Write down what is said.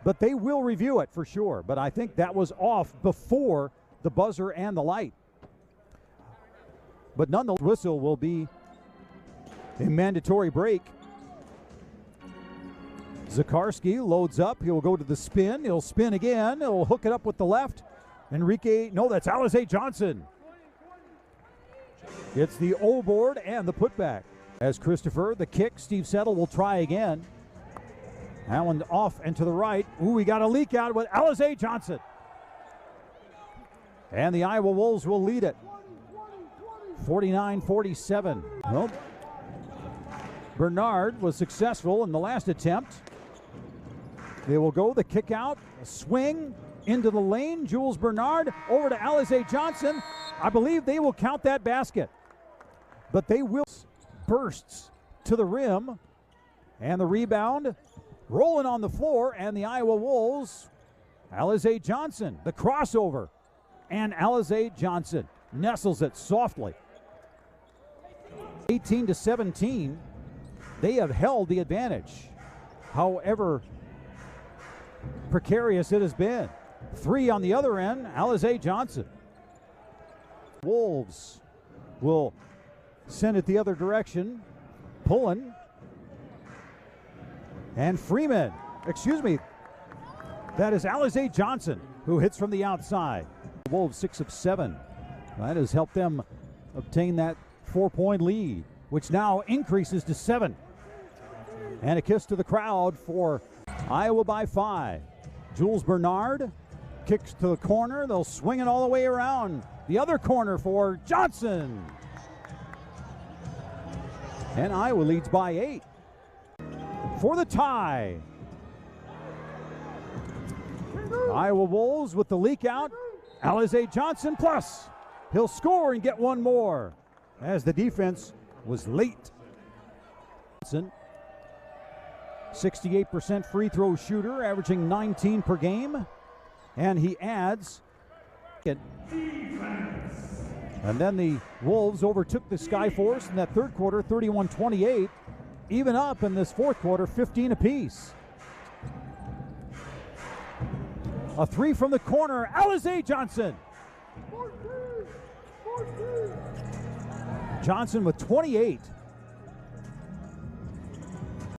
but they will review it for sure. But I think that was off before the buzzer and the light. But nonetheless, whistle will be a mandatory break. Zakarski loads up. He'll go to the spin. He'll spin again. He'll hook it up with the left. That's Alize Johnson. It's the O board and the putback. As Christopher, the kick, Steve Settle will try again. That one off and to the right. Ooh, we got a leak out with Alize Johnson. And the Iowa Wolves will lead it. 49-47. Well, Bernard was successful in the last attempt. They will go the kick out, a swing into the lane. Jules Bernard over to Alize Johnson. I believe they will count that basket. But they will. Bursts to the rim. And the rebound rolling on the floor. And the Iowa Wolves, Alize Johnson, the crossover. And Alize Johnson nestles it softly. 18-17. They have held the advantage. However precarious it has been. 3 on the other end, Alize Johnson. Wolves will send it the other direction. Pullen. And Freeman. That is Alize Johnson who hits from the outside. Wolves 6 of 7. That has helped them obtain that 4-point lead, which now increases to 7. And a kiss to the crowd for Iowa by 5. Jules Bernard kicks to the corner. They'll swing it all the way around. The other corner for Johnson. And Iowa leads by 8. For the tie. Iowa Wolves with the leak out. Alize Johnson plus. He'll score and get one more as the defense was late. 68% free throw shooter, averaging 19 per game. And he adds it. And then the Wolves overtook the Skyforce in that third quarter, 31-28. Even up in this fourth quarter, 15 apiece. A 3 from the corner, Alize Johnson. Johnson with 28.